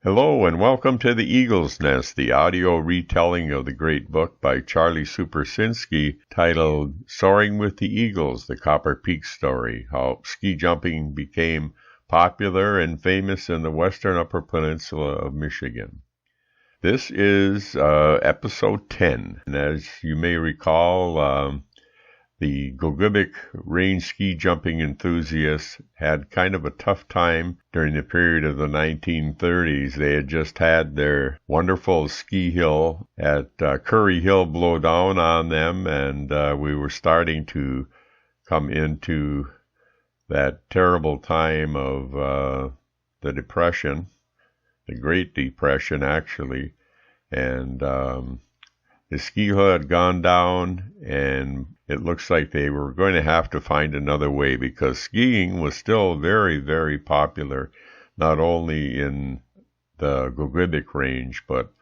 Hello and welcome to The Eagle's Nest, the audio retelling of the great book by Charlie Supersinski titled Soaring with the Eagles, the Copper Peak Story, how ski jumping became popular and famous in the western Upper Peninsula of Michigan. This is episode 10, and as you may recall, the Gogebic range ski jumping enthusiasts had kind of a tough time during the period of the 1930s. They had just had their wonderful ski hill at Curry Hill blow down on them, and we were starting to come into that terrible time of the Depression, the Great Depression actually, and the ski hill had gone down, and it looks like they were going to have to find another way because skiing was still very, very popular, not only in the Gogebic range, but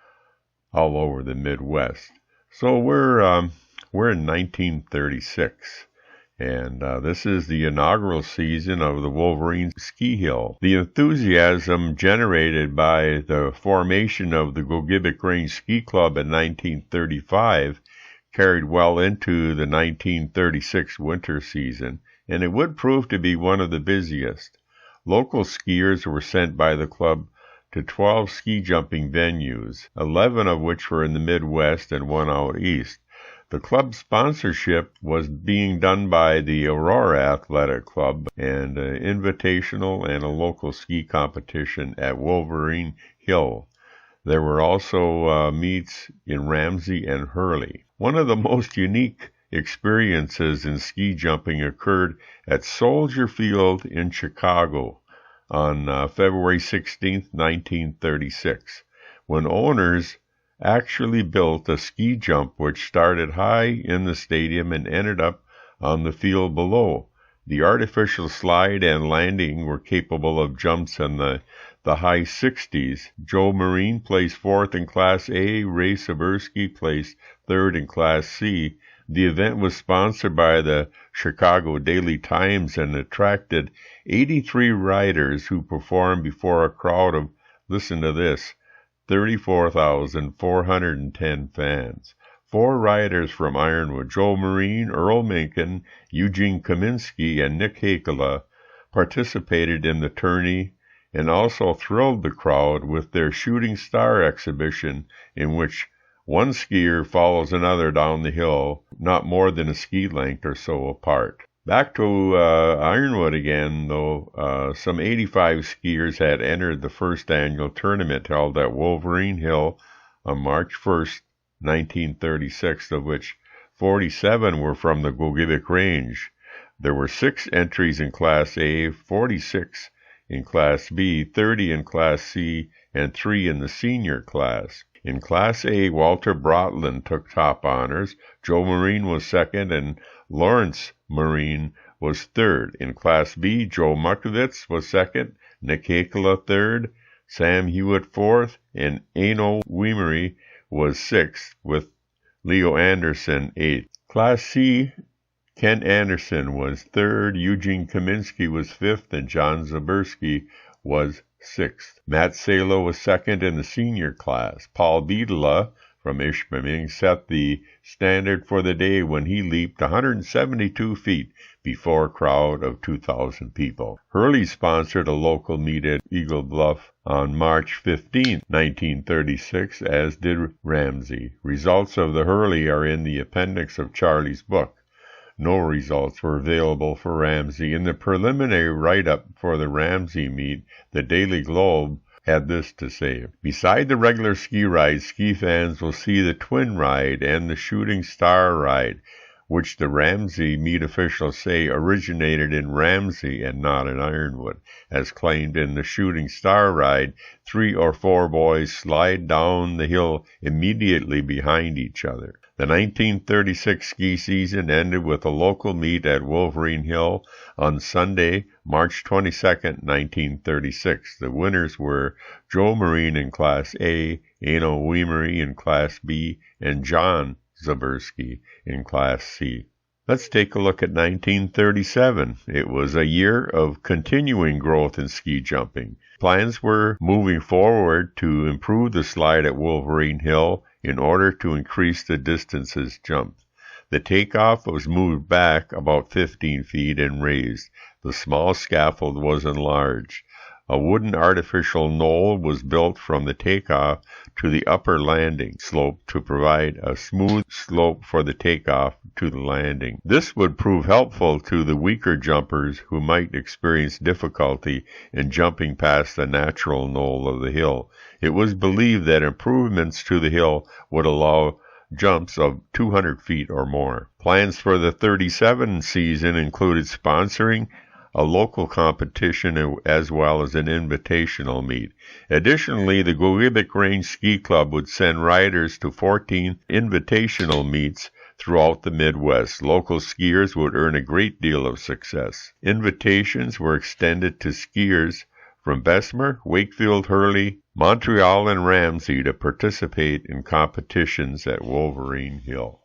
all over the Midwest. So we're in 1936. And this is the inaugural season of the Wolverine ski hill. The enthusiasm generated by the formation of the Gogebic Range Ski Club in 1935 carried well into the 1936 winter season, and it would prove to be one of the busiest. Local skiers were sent by the club to 12 ski jumping venues, 11 of which were in the Midwest and one out east. The club sponsorship was being done by the Aurora Athletic Club and an invitational and a local ski competition at Wolverine Hill. There were also meets in Ramsey and Hurley. One of the most unique experiences in ski jumping occurred at Soldier Field in Chicago on February 16, 1936, when owners actually built a ski jump which started high in the stadium and ended up on the field below. The artificial slide and landing were capable of jumps in the high 60s. Joe Marine placed fourth in Class A. Ray Sabersky placed third in Class C. The event was sponsored by the Chicago Daily Times and attracted 83 riders who performed before a crowd of, listen to this, 34,410 fans. 4 riders from Ironwood, Joe Marine, Earl Mencken, Eugene Kaminsky, and Nick Hakela, participated in the tourney and also thrilled the crowd with their shooting star exhibition in which one skier follows another down the hill, not more than a ski length or so apart. Back to Ironwood again, though, some 85 skiers had entered the first annual tournament held at Wolverine Hill on March 1st, 1936, of which 47 were from the Gogebic Range. There were 6 entries in Class A, 46 in Class B, 30 in Class C, and 3 in the senior class. In Class A, Walter Brotland took top honors, Joe Marine was second, and Lawrence Marine was third. In Class B, Joe Muckowitz was second, Nick Hakela third, Sam Hewitt fourth, and Aino Weimery was sixth, with Leo Anderson eighth. Class C, Ken Anderson was third, Eugene Kaminsky was fifth, and John Zabersky was sixth. Matt Salo was second in the senior class. Paul Beadla from Ishpeming set the standard for the day when he leaped 172 feet before a crowd of 2,000 people. Hurley sponsored a local meet at Eagle Bluff on March 15, 1936, as did Ramsey. Results of the Hurley are in the appendix of Charlie's book. No results were available for Ramsey. In the preliminary write-up for the Ramsey meet, the Daily Globe had this to say: beside the regular ski ride, ski fans will see the twin ride and the shooting star ride, which the Ramsey meet officials say originated in Ramsey and not in Ironwood. As claimed in the shooting star ride, 3 or 4 boys slide down the hill immediately behind each other. The 1936 ski season ended with a local meet at Wolverine Hill on Sunday, March 22, 1936. The winners were Joe Marine in Class A, Aino Weimery in Class B, and John Zabersky in Class C. Let's take a look at 1937. It was a year of continuing growth in ski jumping. Plans were moving forward to improve the slide at Wolverine Hill in order to increase the distances jumped. The takeoff was moved back about 15 feet and raised. The small scaffold was enlarged. A wooden artificial knoll was built from the takeoff to the upper landing slope to provide a smooth slope for the takeoff to the landing. This would prove helpful to the weaker jumpers who might experience difficulty in jumping past the natural knoll of the hill. It was believed that improvements to the hill would allow jumps of 200 feet or more. Plans for the 37 season included sponsoring a local competition as well as an invitational meet. Additionally, the Gogebic Range Ski Club would send riders to 14 invitational meets throughout the Midwest. Local skiers would earn a great deal of success. Invitations were extended to skiers from Bessemer, Wakefield, Hurley, Montreal, and Ramsey to participate in competitions at Wolverine Hill.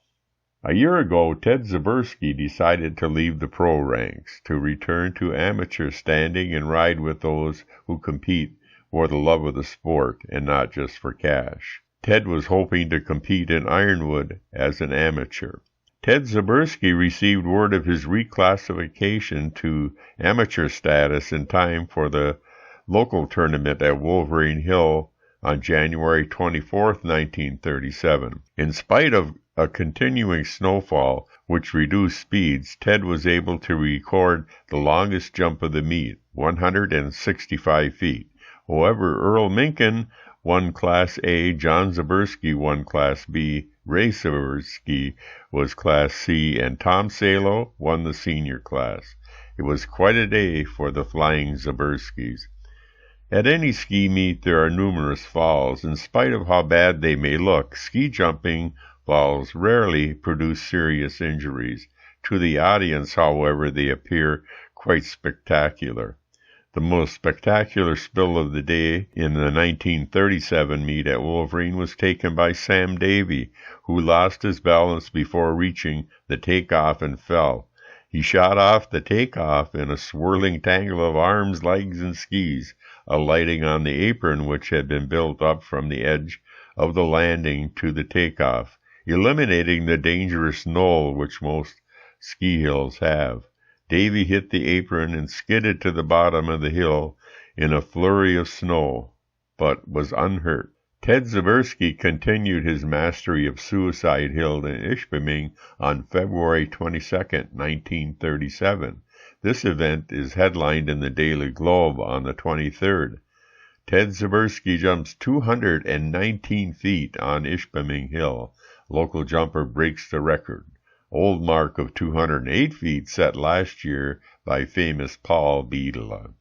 A year ago, Ted Zabriskie decided to leave the pro ranks, to return to amateur standing and ride with those who compete for the love of the sport and not just for cash. Ted was hoping to compete in Ironwood as an amateur. Ted Zabriskie received word of his reclassification to amateur status in time for the local tournament at Wolverine Hill on January 24, 1937. In spite of a continuing snowfall, which reduced speeds, Ted was able to record the longest jump of the meet, 165 feet. However, Earl Minkin won Class A, John Zabriskie won Class B, Ray Zabriskie was Class C, and Tom Salo won the senior class. It was quite a day for the Flying Zabriskies. At any ski meet, there are numerous falls. In spite of how bad they may look, ski jumping falls rarely produce serious injuries. To the audience, however, they appear quite spectacular. The most spectacular spill of the day in the 1937 meet at Wolverine was taken by Sam Davy, who lost his balance before reaching the takeoff and fell. He shot off the takeoff in a swirling tangle of arms, legs, and skis, alighting on the apron which had been built up from the edge of the landing to the takeoff, eliminating the dangerous knoll which most ski hills have. Davy hit the apron and skidded to the bottom of the hill in a flurry of snow, but was unhurt. Ted Zabriskie continued his mastery of Suicide Hill in Ishpeming on February 22, 1937. This event is headlined in the Daily Globe on the 23rd. Ted Zabriskie jumps 219 feet on Ishpeming Hill. Local jumper breaks the record. Old mark of 208 feet set last year by famous Paul Beadla.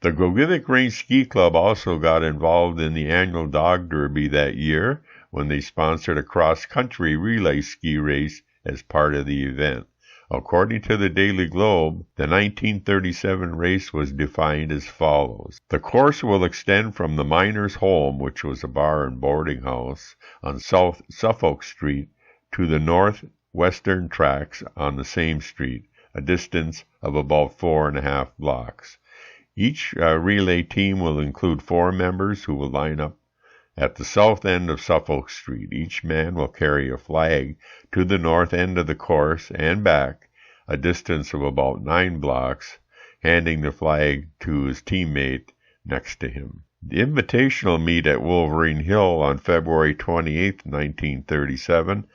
The Gogebic Range Ski Club also got involved in the annual Dog Derby that year when they sponsored a cross-country relay ski race as part of the event. According to the Daily Globe, the 1937 race was defined as follows. The course will extend from the Miner's Home, which was a bar and boarding house on South Suffolk Street, to the northwestern tracks on the same street, a distance of about 4.5 blocks. Each relay team will include 4 members who will line up at the south end of Suffolk Street. Each man will carry a flag to the north end of the course and back, a distance of about 9 blocks, handing the flag to his teammate next to him. The invitational meet at Wolverine Hill on February 28, 1937,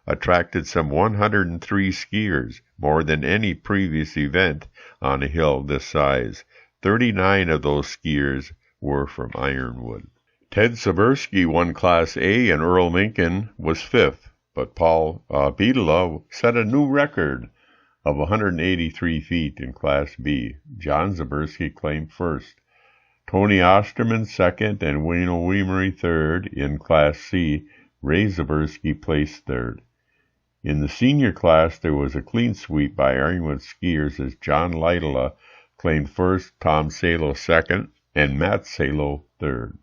attracted some 103 skiers, more than any previous event on a hill this size. 39 of those skiers were from Ironwood. Ted Zabriskie won Class A and Earl Minkin was 5th, but Paul Beadla set a new record of 183 feet in Class B. John Zabriskie claimed 1st. Tony Osterman 2nd and Wayne O'Weemery 3rd in Class C. Ray Zabriskie placed 3rd. In the senior class, there was a clean sweep by Ironwood skiers as John Lytela claimed 1st, Tom Salo 2nd, and Matt Salo 3rd.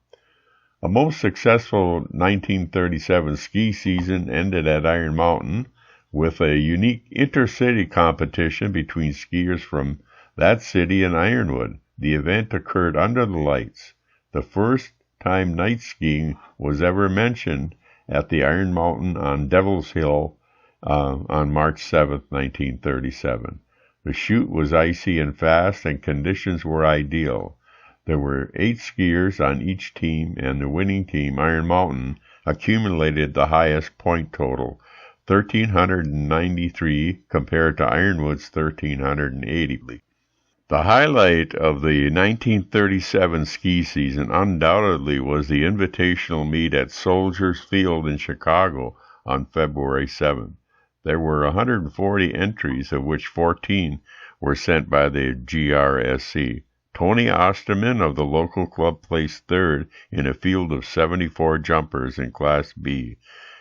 A most successful 1937 ski season ended at Iron Mountain with a unique intercity competition between skiers from that city and Ironwood. The event occurred under the lights. The first time night skiing was ever mentioned at the Iron Mountain on Devil's Hill on March 7, 1937. The chute was icy and fast, and conditions were ideal. There were 8 skiers on each team, and the winning team, Iron Mountain, accumulated the highest point total, 1,393 compared to Ironwood's 1,380. The highlight of the 1937 ski season undoubtedly was the invitational meet at Soldiers Field in Chicago on February 7th. There were 140 entries, of which 14 were sent by the GRSC. Tony Osterman of the local club placed third in a field of 74 jumpers in Class B.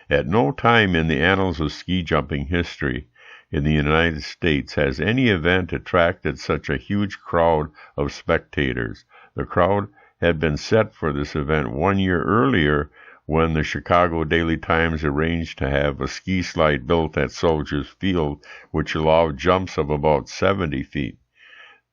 At no time in the annals of ski jumping history in the United States has any event attracted such a huge crowd of spectators. The crowd had been set for this event 1 year earlier when the Chicago Daily Times arranged to have a ski slide built at Soldiers Field, which allowed jumps of about 70 feet.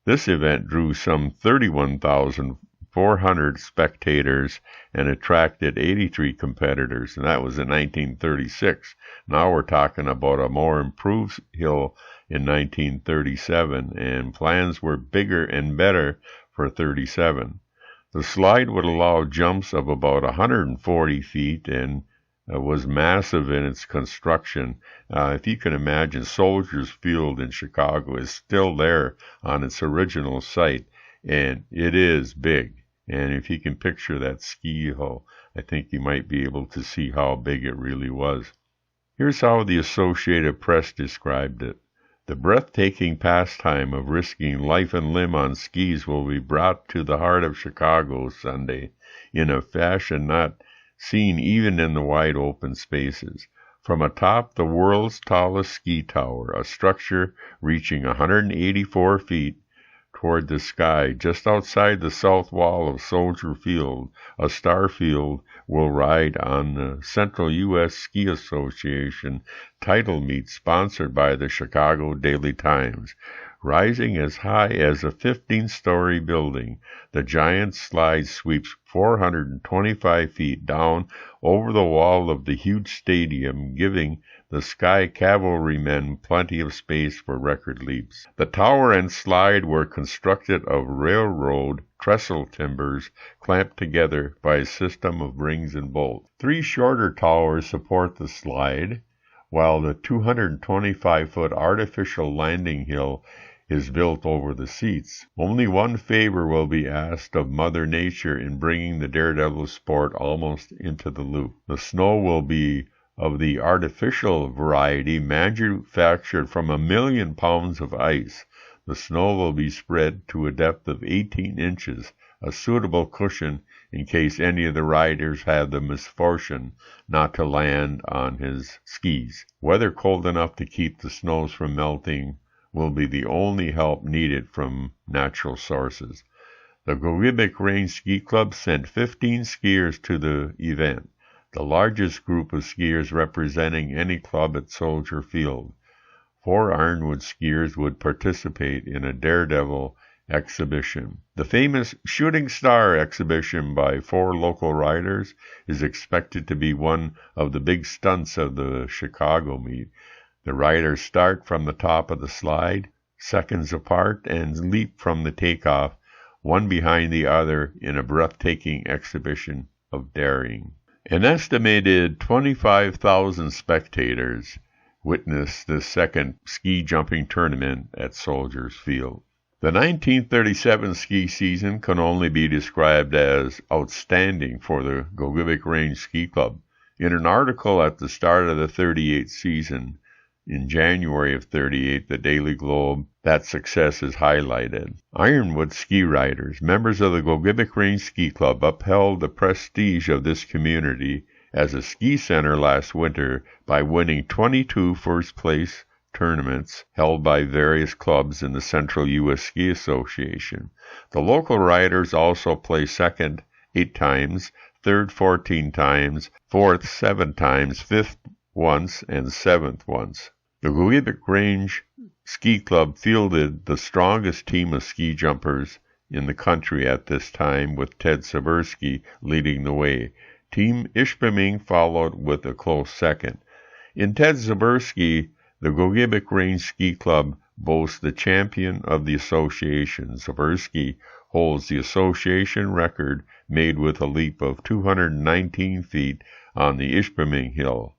This event drew some 31,400 spectators and attracted 83 competitors, and that was in 1936. Now we're talking about a more improved hill in 1937, and plans were bigger and better for 37. The slide would allow jumps of about 140 feet and was massive in its construction. If you can imagine, Soldiers Field in Chicago is still there on its original site, and it is big. And if you can picture that ski hill, I think you might be able to see how big it really was. Here's how the Associated Press described it. The breathtaking pastime of risking life and limb on skis will be brought to the heart of Chicago Sunday in a fashion not seen even in the wide open spaces. From atop the world's tallest ski tower, a structure reaching 184 feet toward the sky just outside the south wall of Soldier Field, a star field will ride on the Central U.S. Ski Association title meet sponsored by the Chicago Daily Times. Rising as high as a 15-story building, the giant slide sweeps 425 feet down over the wall of the huge stadium, giving the Sky Cavalrymen plenty of space for record leaps. The tower and slide were constructed of railroad trestle timbers clamped together by a system of rings and bolts. 3 shorter towers support the slide, while the 225-foot artificial landing hill is built over the seats. Only one favor will be asked of Mother Nature in bringing the daredevil sport almost into the loop. The snow will be of the artificial variety, manufactured from 1,000,000 pounds of ice. The snow will be spread to a depth of 18 inches, a suitable cushion in case any of the riders have the misfortune not to land on his skis. Weather cold enough to keep the snows from melting will be the only help needed from natural sources. The Gogebic Range Ski Club sent 15 skiers to the event, the largest group of skiers representing any club at Soldier Field. 4 Ironwood skiers would participate in a daredevil exhibition. The famous Shooting Star exhibition by 4 local riders is expected to be one of the big stunts of the Chicago meet. The riders start from the top of the slide, seconds apart, and leap from the takeoff, one behind the other in a breathtaking exhibition of daring. An estimated 25,000 spectators witnessed the second ski jumping tournament at Soldiers Field. The 1937 ski season can only be described as outstanding for the Gogebic Range Ski Club. In an article at the start of the 38th season, in January of 38, the Daily Globe, that success is highlighted. Ironwood ski riders, members of the Gogebic Range Ski Club, upheld the prestige of this community as a ski center last winter by winning 22 first-place tournaments held by various clubs in the Central U.S. Ski Association. The local riders also placed second 8 times, third 14 times, fourth 7 times, fifth once, and seventh once. The Gogebic Range Ski Club fielded the strongest team of ski jumpers in the country at this time, with Ted Seversky leading the way. Team Ishpeming followed with a close second. In Ted Seversky, the Gogebic Range Ski Club boasts the champion of the association. Seversky holds the association record made with a leap of 219 feet on the Ishpeming Hill.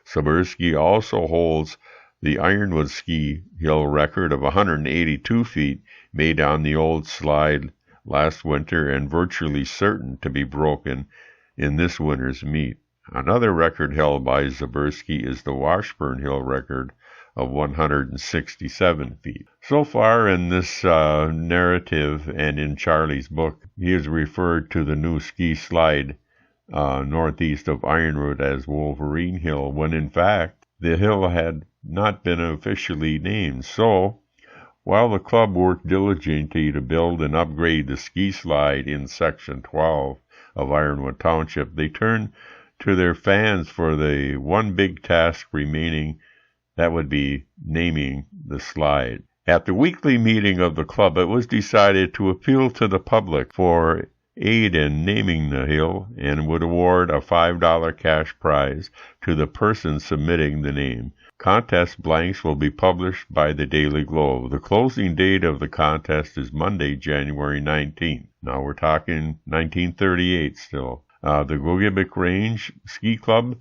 Seversky also holds the Ironwood Ski Hill record of 182 feet made on the old slide last winter and virtually certain to be broken in this winter's meet. Another record held by Seversky is the Washburn Hill record of 167 feet. So far in this narrative and in Charlie's book, he has referred to the new ski slide northeast of Ironwood as Wolverine Hill, when in fact the hill had not been officially named. So, while the club worked diligently to build and upgrade the ski slide in Section 12 of Ironwood Township, they turned to their fans for the one big task remaining, that would be naming the slide. At the weekly meeting of the club, it was decided to appeal to the public for aid in naming the hill and would award a $5 cash prize to the person submitting the name. Contest blanks will be published by the Daily Globe. The closing date of the contest is Monday, January 19th. Now we're talking 1938 still. The Gogebic Range Ski Club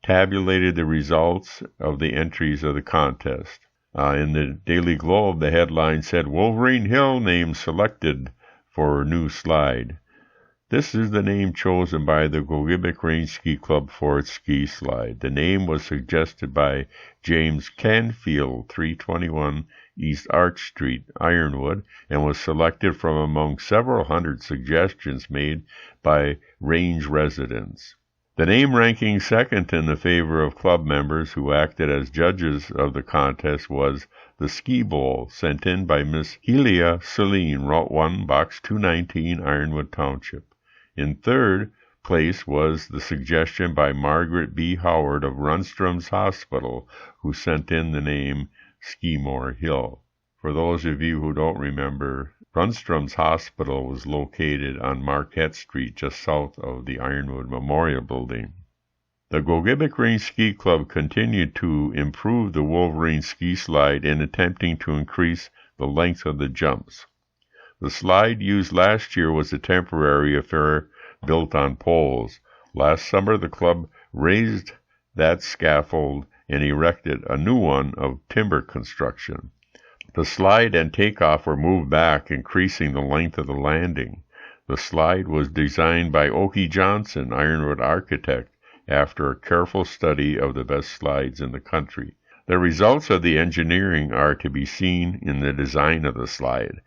tabulated the results of the entries of the contest. In the Daily Globe, the headline said, "Wolverine Hill name selected for new slide." This is the name chosen by the Gogebic Range Ski Club for its ski slide. The name was suggested by James Canfield, 321 East Arch Street, Ironwood, and was selected from among several hundred suggestions made by range residents. The name ranking second in the favor of club members who acted as judges of the contest was the Ski Bowl, sent in by Miss Helia Celine, Route 1, Box 219, Ironwood Township. In third place was the suggestion by Margaret B. Howard of Rundstrom's Hospital, who sent in the name Skimore Hill. For those of you who don't remember, Rundstrom's Hospital was located on Marquette Street, just south of the Ironwood Memorial Building. The Gogebic Range Ski Club continued to improve the Wolverine ski slide in attempting to increase the length of the jumps. The slide used last year was a temporary affair built on poles. Last summer, the club raised that scaffold and erected a new one of timber construction. The slide and takeoff were moved back, increasing the length of the landing. The slide was designed by Okie Johnson, Ironwood architect, after a careful study of the best slides in the country. The results of the engineering are to be seen in the design of the slide.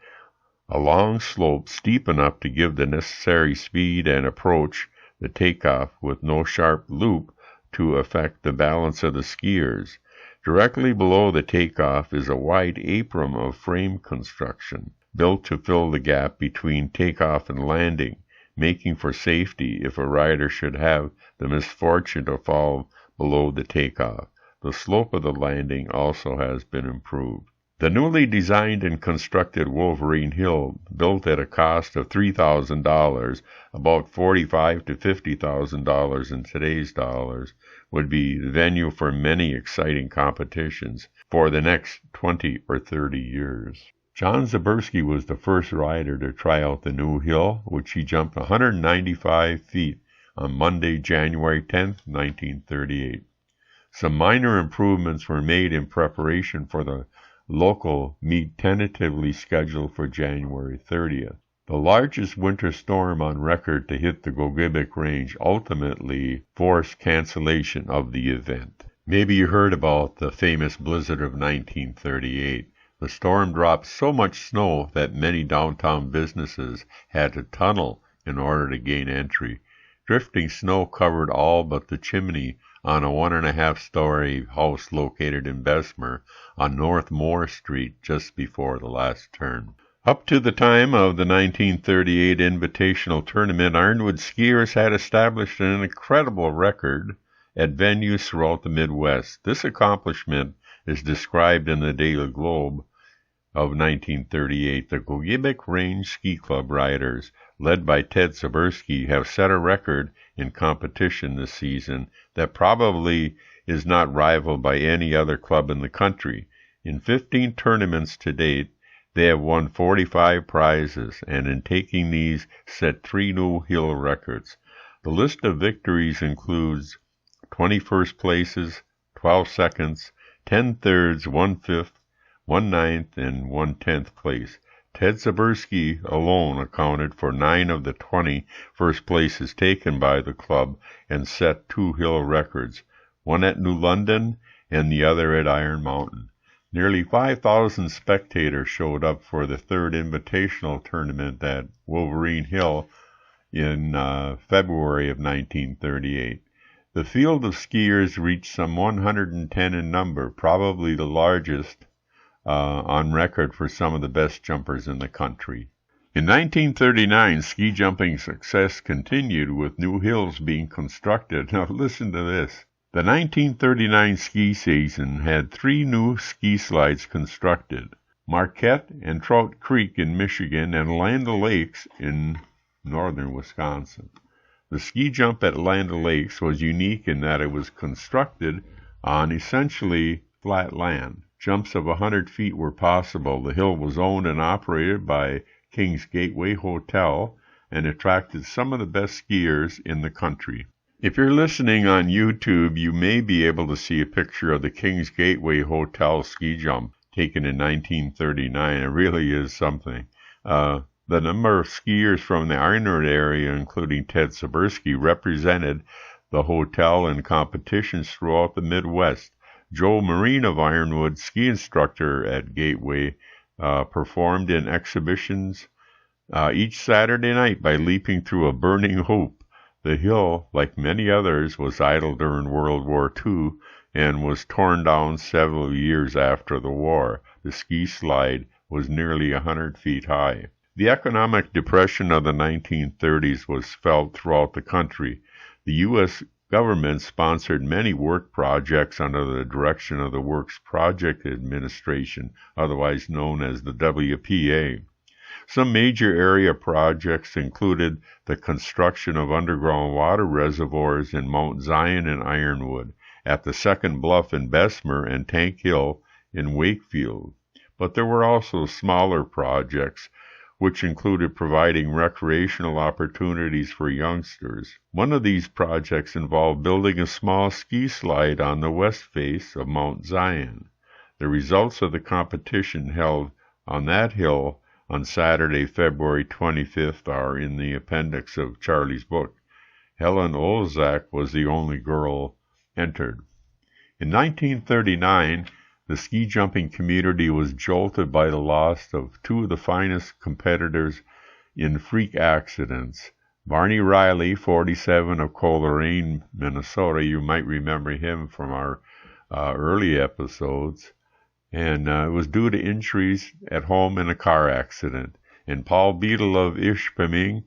A long slope steep enough to give the necessary speed and approach the takeoff with no sharp loop to affect the balance of the skiers. Directly below the takeoff is a wide apron of frame construction, built to fill the gap between takeoff and landing, making for safety if a rider should have the misfortune to fall below the takeoff. The slope of the landing also has been improved. The newly designed and constructed Wolverine Hill, built at a cost of $3,000, about $45,000 to $50,000 in today's dollars, would be the venue for many exciting competitions for the next 20 or 30 years. John Zaberski was the first rider to try out the new hill, which he jumped 195 feet on Monday, January 10, 1938. Some minor improvements were made in preparation for the local meet tentatively scheduled for January 30th. The largest winter storm on record to hit the Gogebic Range ultimately forced cancellation of the event. Maybe you heard about the famous blizzard of 1938. The storm dropped so much snow that many downtown businesses had to tunnel in order to gain entry. Drifting snow covered all but the chimney on a 1.5-story house located in Bessemer on North Moore Street just before the last turn. Up to the time of the 1938 Invitational Tournament, Ironwood skiers had established an incredible record at venues throughout the Midwest. This accomplishment is described in the Daily Globe of 1938. The Gogebic Range Ski Club riders, led by Ted Zabriskie, have set a record in competition this season that probably is not rivaled by any other club in the country. In 15 tournaments to date, they have won 45 prizes, and in taking these, set 3 new hill records. The list of victories includes 21st places, 12 seconds, 10 thirds, 1 fifth, 1 ninth, and 1 10th place. Ted Zabriskie alone accounted for 9 of the 20 first places taken by the club and set 2 hill records, one at New London and the other at Iron Mountain. Nearly 5,000 spectators showed up for the third invitational tournament at Wolverine Hill in February of 1938. The field of skiers reached some 110 in number, probably the largest on record for some of the best jumpers in the country. In 1939, ski jumping success continued with new hills being constructed. Now listen to this. The 1939 ski season had 3 new ski slides constructed: Marquette and Trout Creek in Michigan and Land O'Lakes in northern Wisconsin. The ski jump at Land O'Lakes was unique in that it was constructed on essentially flat land. Jumps of 100 feet were possible. The hill was owned and operated by King's Gateway Hotel and attracted some of the best skiers in the country. If you're listening on YouTube, you may be able to see a picture of the King's Gateway Hotel ski jump taken in 1939. It really is something. The number of skiers from the Ironwood area, including Ted Zabriskie, represented the hotel in competitions throughout the Midwest. Joe Marine of Ironwood, ski instructor at Gateway, performed in exhibitions each Saturday night by leaping through a burning hoop. The hill, like many others, was idle during World War II and was torn down several years after the war. The ski slide was nearly 100 feet high. The economic depression of the 1930s was felt throughout the country. The U.S. government sponsored many work projects under the direction of the Works Project Administration, otherwise known as the WPA. Some major area projects included the construction of underground water reservoirs in Mount Zion and Ironwood, at the Second Bluff in Bessemer, and Tank Hill in Wakefield. But there were also smaller projects, which included providing recreational opportunities for youngsters. One of these projects involved building a small ski slide on the west face of Mount Zion. The results of the competition held on that hill on Saturday, February 25th, are in the appendix of Charlie's book. Helen Olzak was the only girl entered. In 1939, the ski jumping community was jolted by the loss of 2 of the finest competitors in freak accidents. Barney Riley, 47, of Coleraine, Minnesota. You might remember him from our early episodes. And it was due to injuries at home in a car accident. And Paul Beadle of Ishpeming,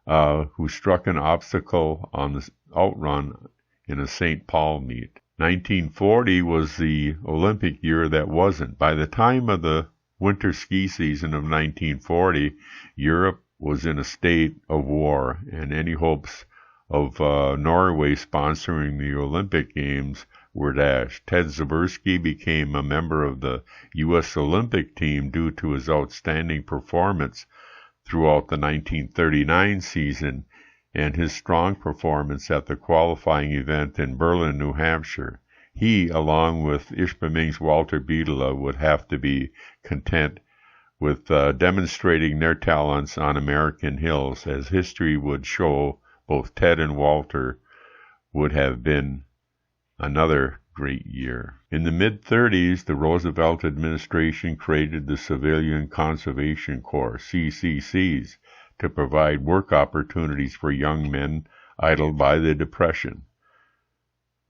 who struck an obstacle on the outrun in a St. Paul meet. 1940 was the Olympic year that wasn't. By the time of the winter ski season of 1940, Europe was in a state of war, and any hopes of Norway sponsoring the Olympic Games were dashed. Ted Zabriskie became a member of the U.S. Olympic team due to his outstanding performance throughout the 1939 season and his strong performance at the qualifying event in Berlin, New Hampshire. He, along with Ishpeming's Walter Beadle, would have to be content with demonstrating their talents on American hills. As history would show, both Ted and Walter would have been another great year. In the mid-30s, the Roosevelt administration created the Civilian Conservation Corps, CCCs, to provide work opportunities for young men idled by the Depression.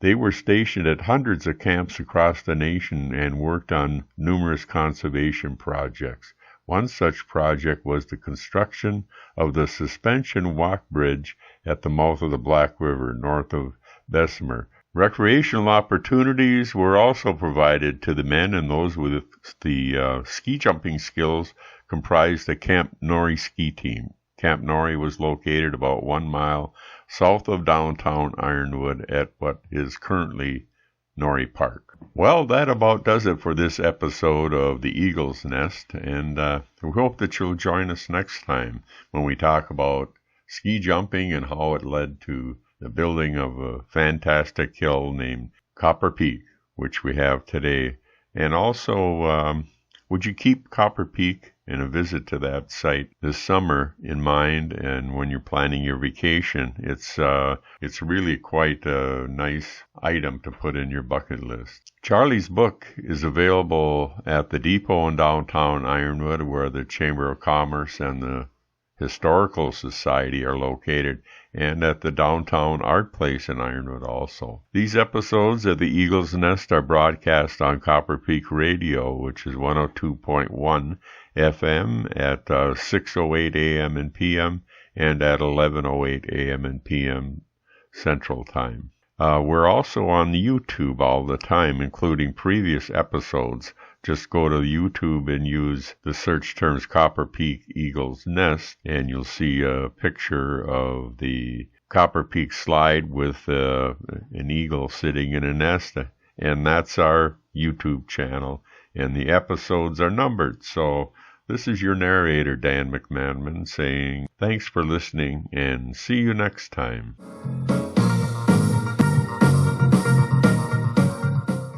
They were stationed at hundreds of camps across the nation and worked on numerous conservation projects. One such project was the construction of the suspension walk bridge at the mouth of the Black River, north of Bessemer. Recreational opportunities were also provided to the men, and those with the ski jumping skills comprised the Camp Norrie ski team. Camp Norrie was located about 1 mile south of downtown Ironwood at what is currently Norrie Park. Well, that about does it for this episode of The Eagle's Nest, and we hope that you'll join us next time when we talk about ski jumping and how it led to the building of a fantastic hill named Copper Peak, which we have today. And also, would you keep Copper Peak and a visit to that site this summer in mind, and when you're planning your vacation? It's really quite a nice item to put in your bucket list. Charlie's book is available at the depot in downtown Ironwood, where the Chamber of Commerce and the Historical Society are located, and at the Downtown Art Place in Ironwood also. These episodes of The Eagle's Nest are broadcast on Copper Peak Radio, which is 102.1 FM at 6:08 a.m. and p.m. and at 11:08 a.m. and p.m. Central Time. We're also on YouTube all the time, including previous episodes. Just go to YouTube and use the search terms Copper Peak Eagle's Nest, and you'll see a picture of the Copper Peak slide with an eagle sitting in a nest, and that's our YouTube channel, and the episodes are numbered. So this is your narrator, Dan McManaman, saying thanks for listening, and see you next time.